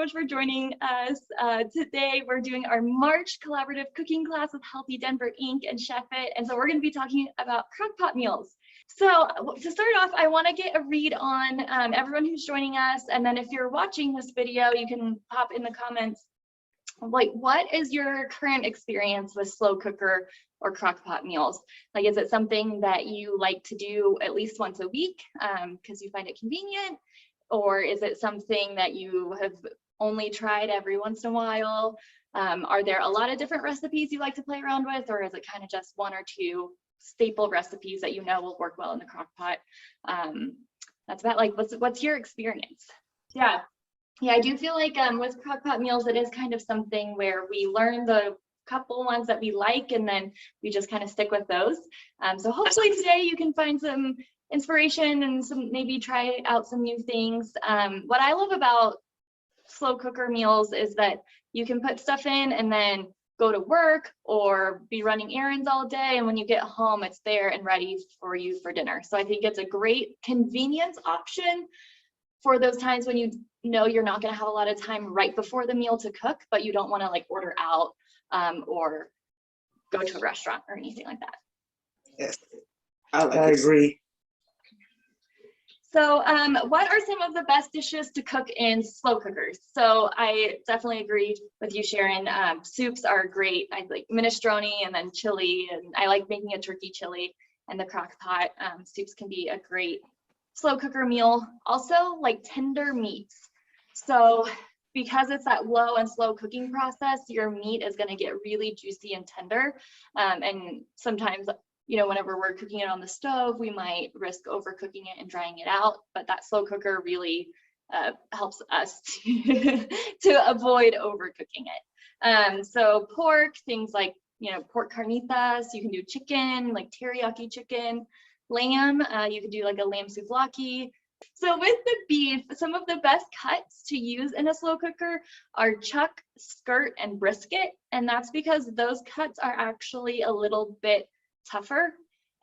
much for joining us. Today, we're doing our March collaborative cooking class with Healthy Denver Inc. and Chef It. And so we're going to be talking about crockpot meals. So to start off, I want to get a read on everyone who's joining us. And then if you're watching this video, you can pop in the comments, like, what is your current experience with slow cooker or crockpot meals? Like, is it something that you like to do at least once a week because you find it convenient? Or is it something that you have only tried every once in a while? Are there a lot of different recipes you like to play around with, or is it kind of just one or two staple recipes that you know will work well in the crockpot? That's about, like, what's your experience? Yeah, I do feel like with crockpot meals, it is kind of something where we learn the couple ones that we like, and then we just kind of stick with those. So hopefully today you can find some inspiration and maybe try out some new things. What I love about slow cooker meals is that you can put stuff in and then go to work or be running errands all day, and when you get home, it's there and ready for you for dinner. So I think it's a great convenience option for those times when you know you're not going to have a lot of time right before the meal to cook, but you don't want to like order out or go to a restaurant or anything like that. Yes, I agree. So what are some of the best dishes to cook in slow cookers? So I definitely agree with you, Sharon. Soups are great. I like minestrone and then chili, and I like making a turkey chili in the crock pot. Soups can be a great slow cooker meal. Also, like tender meats. So because it's that low and slow cooking process, your meat is going to get really juicy and tender. And sometimes, you know, whenever we're cooking it on the stove, we might risk overcooking it and drying it out, but that slow cooker really helps us to avoid overcooking it. So pork, things like, you know, pork carnitas, you can do chicken, like teriyaki chicken, lamb, you could do like a lamb souvlaki. So with the beef, some of the best cuts to use in a slow cooker are chuck, skirt, and brisket, and that's because those cuts are actually a little bit tougher,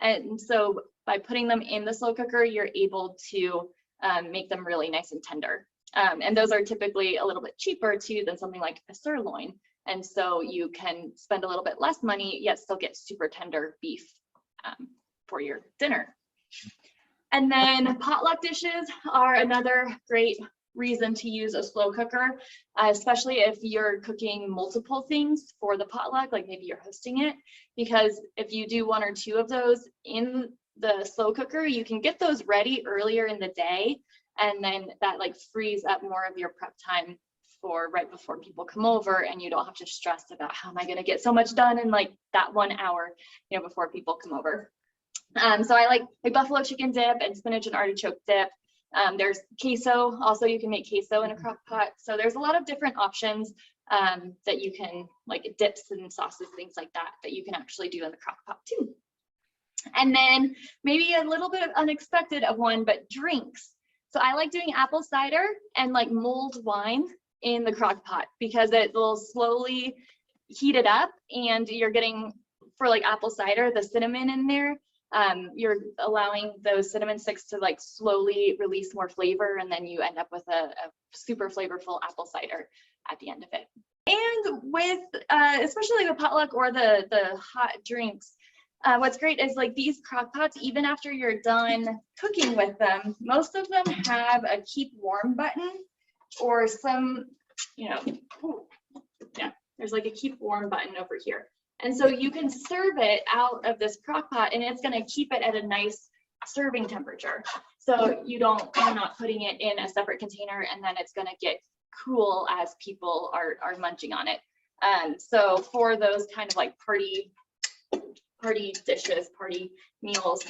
and so by putting them in the slow cooker, you're able to make them really nice and tender, and those are typically a little bit cheaper too than something like a sirloin, and so you can spend a little bit less money yet still get super tender beef for your dinner. And then potluck dishes are another great reason to use a slow cooker, especially if you're cooking multiple things for the potluck, like maybe you're hosting it, because if you do one or two of those in the slow cooker, you can get those ready earlier in the day, and then that like frees up more of your prep time for right before people come over, and you don't have to stress about how am I going to get so much done in like that 1 hour, you know, before people come over. So I like buffalo chicken dip and spinach and artichoke dip. There's queso, also you can make queso in a crock pot. So there's a lot of different options that you can, like dips and sauces, things like that, that you can actually do in the crock pot too. And then maybe a little bit of unexpected of one, but drinks. So I like doing apple cider and like mulled wine in the crock pot because it will slowly heat it up, and you're getting, for like apple cider, the cinnamon in there. You're allowing those cinnamon sticks to like slowly release more flavor, and then you end up with a super flavorful apple cider at the end of it. And with especially the potluck or the hot drinks, what's great is like these crock pots, even after you're done cooking with them, most of them have a keep warm button or some, you know, yeah, there's like a keep warm button over here. And so you can serve it out of this crock pot, and it's going to keep it at a nice serving temperature. So you're not putting it in a separate container, and then it's going to get cool as people are munching on it. So for those kind of like party dishes, party meals,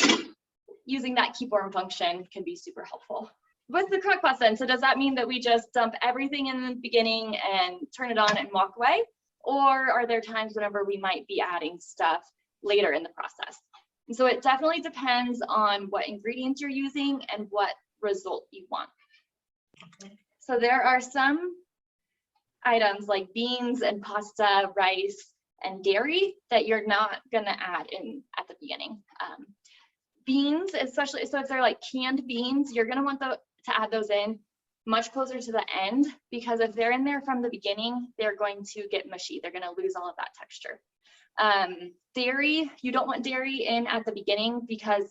using that keep warm function can be super helpful. With the crock pot then, so does that mean that we just dump everything in the beginning and turn it on and walk away? Or are there times whenever we might be adding stuff later in the process? And so it definitely depends on what ingredients you're using and what result you want. So there are some items like beans and pasta, rice, and dairy that you're not going to add in at the beginning. Beans, especially, so if they're like canned beans, you're going to want to add those in much closer to the end, because if they're in there from the beginning, they're going to get mushy. They're going to lose all of that texture. Dairy, you don't want dairy in at the beginning, because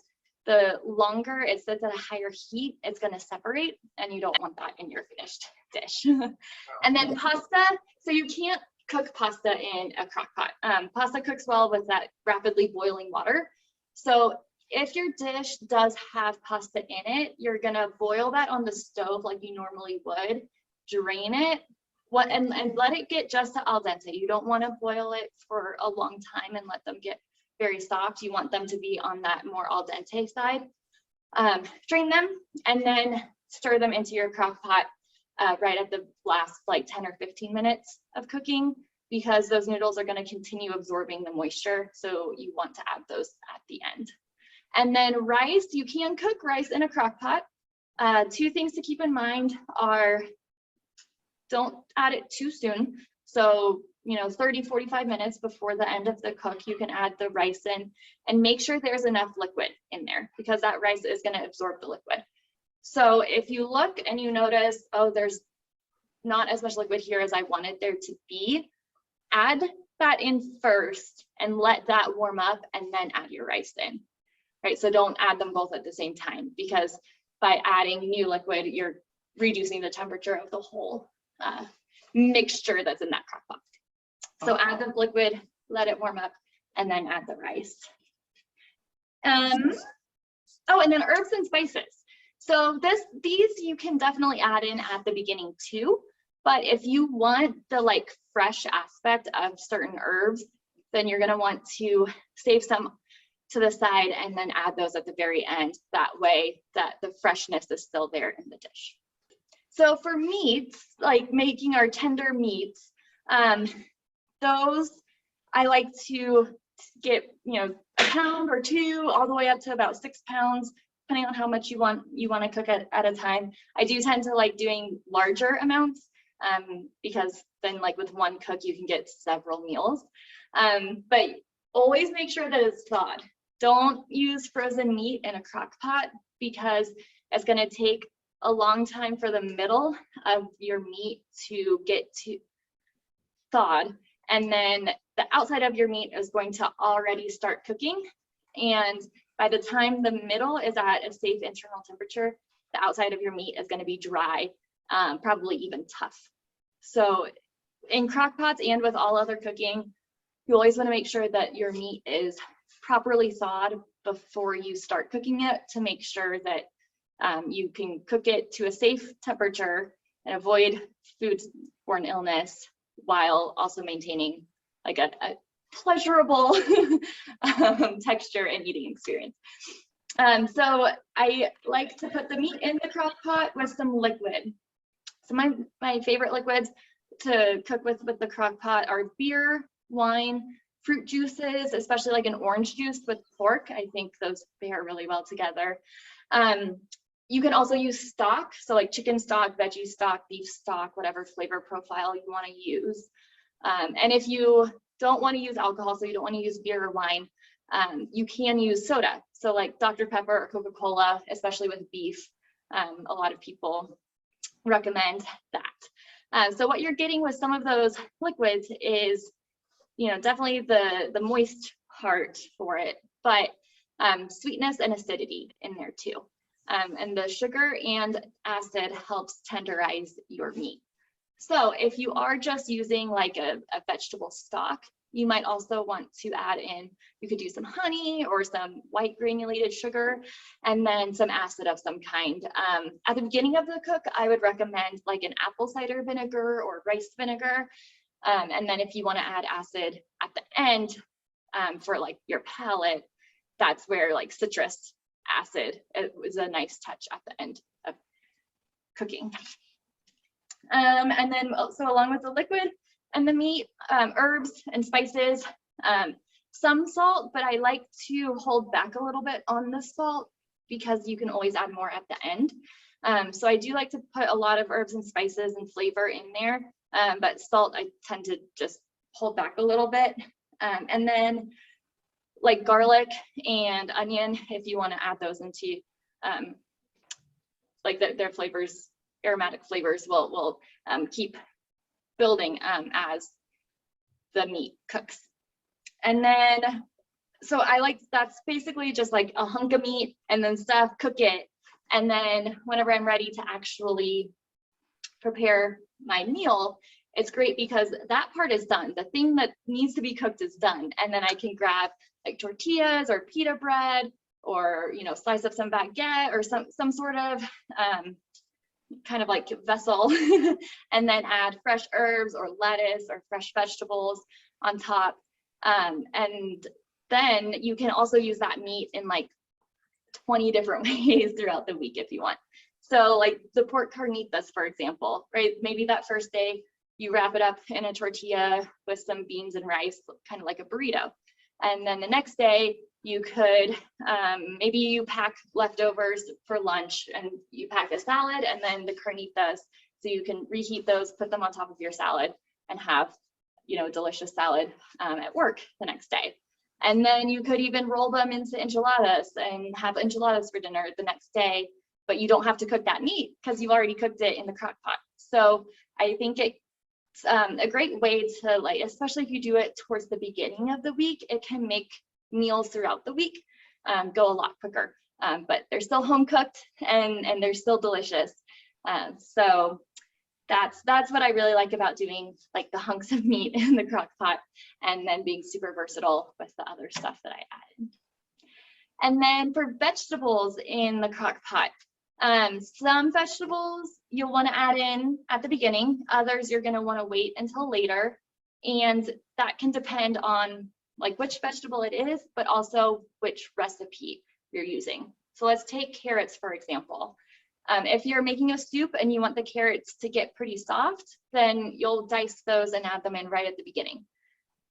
the longer it sits at a higher heat, it's going to separate, and you don't want that in your finished dish. And then pasta, so you can't cook pasta in a crock pot. Pasta cooks well with that rapidly boiling water. So if your dish does have pasta in it, you're gonna boil that on the stove like you normally would, drain it, and let it get just to al dente. You don't want to boil it for a long time and let them get very soft. You want them to be on that more al dente side. Drain them and then stir them into your crock pot right at the last like 10 or 15 minutes of cooking, because those noodles are going to continue absorbing the moisture. So you want to add those at the end. And then rice, you can cook rice in a crock pot. Two things to keep in mind are, don't add it too soon. So, 30, 45 minutes before the end of the cook, you can add the rice in, and make sure there's enough liquid in there, because that rice is going to absorb the liquid. So if you look and you notice, oh, there's not as much liquid here as I wanted there to be, add that in first and let that warm up, and then add your rice in. Right, so don't add them both at the same time, because by adding new liquid, you're reducing the temperature of the whole mixture that's in that crock pot. So add the liquid, let it warm up, and then add the rice. Oh, and then herbs and spices. So these you can definitely add in at the beginning too, but if you want the like fresh aspect of certain herbs, then you're gonna want to save some to the side and then add those at the very end. That way that the freshness is still there in the dish. So for meats, like making our tender meats, those I like to get, a pound or two, all the way up to about 6 pounds, depending on how much you want to cook at a time. I do tend to like doing larger amounts, because then like with one cook, you can get several meals. But always make sure that it's thawed. Don't use frozen meat in a crock pot, because it's going to take a long time for the middle of your meat to get to thawed. And then the outside of your meat is going to already start cooking. And by the time the middle is at a safe internal temperature, the outside of your meat is going to be dry, probably even tough. So in crock pots and with all other cooking, you always want to make sure that your meat is properly thawed before you start cooking it, to make sure that you can cook it to a safe temperature and avoid foodborne illness, while also maintaining like a pleasurable texture and eating experience. So I like to put the meat in the crock pot with some liquid. So my favorite liquids to cook with the crock pot are beer, wine, fruit juices, especially like an orange juice with pork. I think those pair really well together. You can also use stock, so like chicken stock, veggie stock, beef stock, whatever flavor profile you want to use. And if you don't want to use alcohol, so you don't want to use beer or wine, you can use soda. So like Dr. Pepper or Coca-Cola, especially with beef, a lot of people recommend that. So what you're getting with some of those liquids is, definitely the moist part for it, but sweetness and acidity in there too. And the sugar and acid helps tenderize your meat. So if you are just using like a vegetable stock, you might also want to add in, you could do some honey or some white granulated sugar, and then some acid of some kind. At the beginning of the cook, I would recommend like an apple cider vinegar or rice vinegar. And then if you want to add acid at the end for like your palate, that's where like citrus acid is a nice touch at the end of cooking. And then also along with the liquid and the meat, herbs and spices, some salt, but I like to hold back a little bit on the salt, because you can always add more at the end. So I do like to put a lot of herbs and spices and flavor in there, but salt I tend to just hold back a little bit. And then like garlic and onion, if you want to add those into like their flavors aromatic flavors will keep building as the meat cooks. And then, so that's basically just like a hunk of meat and then stuff, cook it. And then whenever I'm ready to actually prepare my meal, it's great because that part is done. The thing that needs to be cooked is done. And then I can grab like tortillas or pita bread, or, you know, slice up some baguette or some sort of kind of like vessel, and then add fresh herbs or lettuce or fresh vegetables on top. And then you can also use that meat in like 20 different ways throughout the week if you want. So like the pork carnitas, for example, right? Maybe that first day you wrap it up in a tortilla with some beans and rice, kind of like a burrito. And then the next day you could, maybe you pack leftovers for lunch and you pack a salad and then the carnitas, so you can reheat those, put them on top of your salad and have, you know, delicious salad at work the next day. And then you could even roll them into enchiladas and have enchiladas for dinner the next day, but you don't have to cook that meat because you've already cooked it in the crock pot. So I think it's a great way to, like, especially if you do it towards the beginning of the week, it can make meals throughout the week go a lot quicker, but they're still home cooked and they're still delicious. So that's what I really like about doing like the hunks of meat in the crock pot and then being super versatile with the other stuff that I added. And then for vegetables in the crock pot, some vegetables you'll want to add in at the beginning, others you're going to want to wait until later. And that can depend on like which vegetable it is, but also which recipe you're using. So let's take carrots, for example. If you're making a soup and you want the carrots to get pretty soft, then you'll dice those and add them in right at the beginning.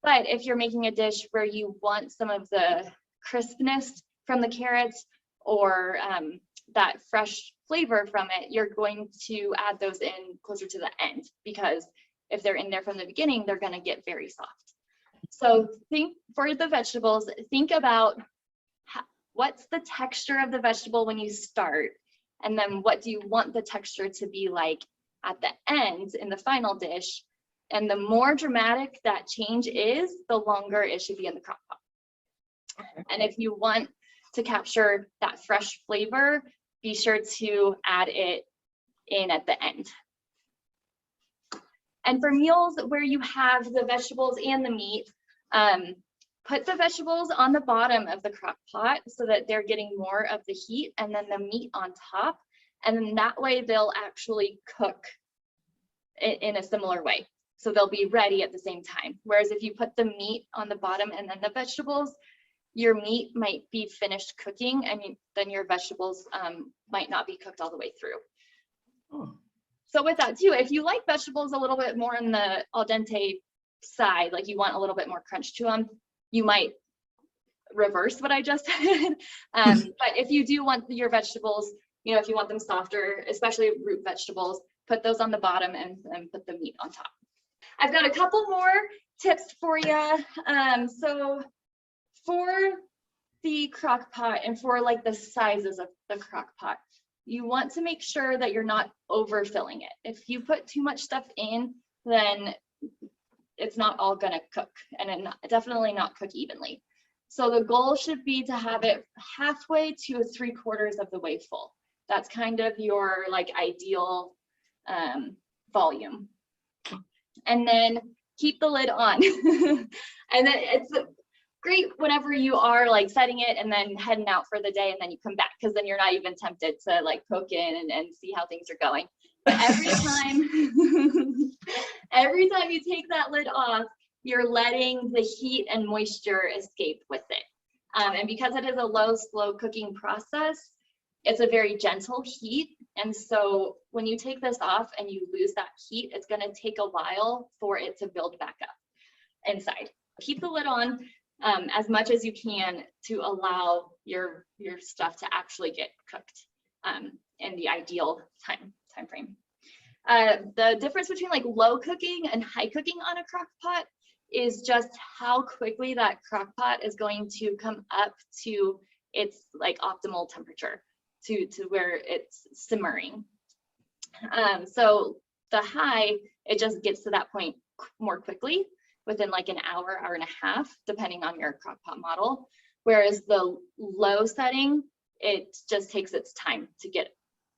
But if you're making a dish where you want some of the crispness from the carrots or that fresh flavor from it, you're going to add those in closer to the end, because if they're in there from the beginning, they're going to get very soft. So think for the vegetables, think about what's the texture of the vegetable when you start, and then what do you want the texture to be like at the end in the final dish. And the more dramatic that change is, the longer it should be in the crock pot. And if you want to capture that fresh flavor, be sure to add it in at the end. And for meals where you have the vegetables and the meat, put the vegetables on the bottom of the crock pot so that they're getting more of the heat, and then the meat on top. And then that way they'll actually cook in a similar way. So they'll be ready at the same time. Whereas if you put the meat on the bottom and then the vegetables, your meat might be finished cooking and then your vegetables might not be cooked all the way through. Oh. So with that too, if you like vegetables a little bit more on the al dente side, like you want a little bit more crunch to them, you might reverse what I just said. But if you do want your vegetables, you know, if you want them softer, especially root vegetables, put those on the bottom and put the meat on top. I've got a couple more tips for you. So for the crock pot and for like the sizes of the crock pot, you want to make sure that you're not overfilling it. If you put too much stuff in, then it's not all gonna cook, and definitely not cook evenly. So the goal should be to have it halfway to 3/4 of the way full. That's kind of your like ideal volume. And then keep the lid on. And then it's great whenever you are like setting it and then heading out for the day and then you come back, because then you're not even tempted to like poke in and see how things are going. But every time you take that lid off, you're letting the heat and moisture escape with it. And because it is a low, slow cooking process, it's a very gentle heat. And so when you take this off and you lose that heat, it's going to take a while for it to build back up inside. Keep the lid on as much as you can to allow your stuff to actually get cooked in the ideal time frame. The difference between like low cooking and high cooking on a crock pot is just how quickly that crock pot is going to come up to its like optimal temperature, to where it's simmering. So the high, it just gets to that point more quickly within like an hour, hour and a half, depending on your Crockpot model. Whereas the low setting, it just takes its time to get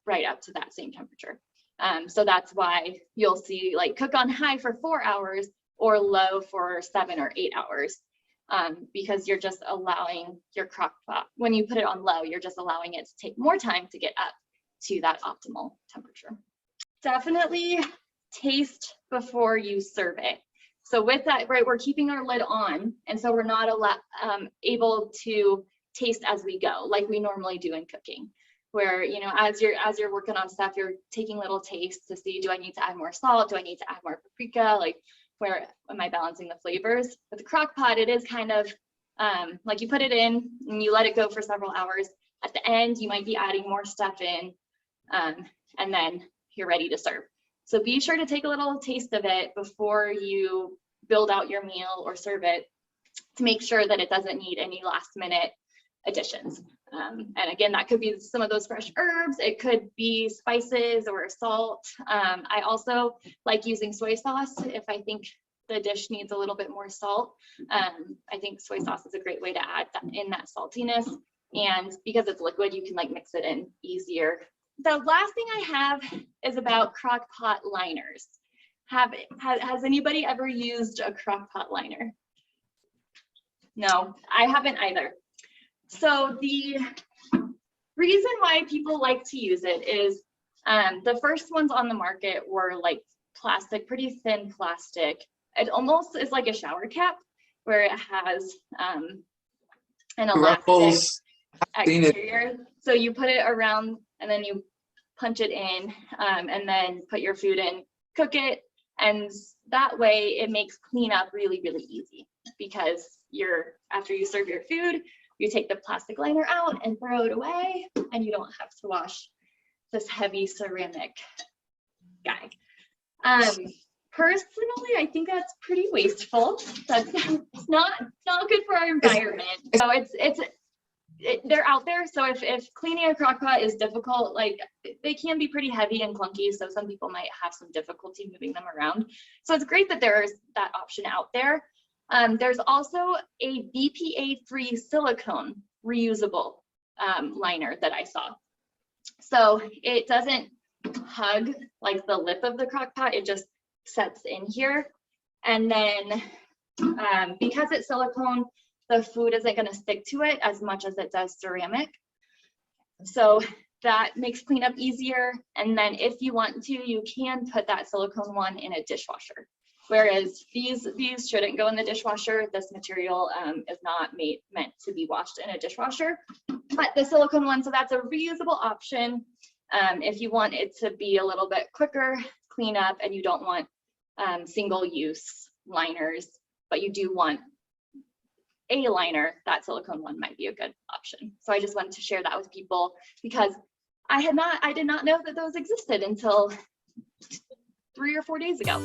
right up to that same temperature. So that's why you'll see like cook on high for 4 hours or low for 7 or 8 hours. Because you're just allowing your Crockpot, when you put it on low, you're just allowing it to take more time to get up to that optimal temperature. Definitely taste before you serve it. So with that, right, we're keeping our lid on, and so we're not able to taste as we go, like we normally do in cooking, where, you know, as you're working on stuff, you're taking little tastes to see, do I need to add more salt? Do I need to add more paprika? Like, where am I balancing the flavors? With the Crockpot, it is kind of like you put it in and you let it go for several hours. At the end, you might be adding more stuff in, and then you're ready to serve. So be sure to take a little taste of it before you build out your meal or serve it, to make sure that it doesn't need any last minute additions. And again, that could be some of those fresh herbs. It could be spices or salt. I also like using soy sauce if I think the dish needs a little bit more salt. I think soy sauce is a great way to add in that saltiness. And because it's liquid, you can like mix it in easier. The last thing I have is about Crockpot liners. Has anybody ever used a Crockpot liner? No, I haven't either. So the reason why people like to use it is the first ones on the market were like plastic, pretty thin plastic. It almost is like a shower cap where it has an elastic Ruffles. exterior. So you put it around and then you punch it in and then put your food in, cook it. And that way it makes cleanup really, really easy, because after you serve your food, you take the plastic liner out and throw it away, and you don't have to wash this heavy ceramic guy. Personally, I think that's pretty wasteful. That's not good for our environment. So they're out there. So if cleaning a Crockpot is difficult, like they can be pretty heavy and clunky, so some people might have some difficulty moving them around. So it's great that there's that option out there. There's also a BPA-free silicone reusable liner that I saw. So it doesn't hug like the lip of the Crockpot, it just sets in here. And then because it's silicone, the food isn't going to stick to it as much as it does ceramic. So that makes cleanup easier. And then if you want to, you can put that silicone one in a dishwasher. Whereas these shouldn't go in the dishwasher. This material is not meant to be washed in a dishwasher. But the silicone one, so that's a reusable option if you want it to be a little bit quicker cleanup and you don't want single-use liners, but you do want a liner, that silicone one might be a good option. So I just wanted to share that with people, because I did not know that those existed until 3 or 4 days ago.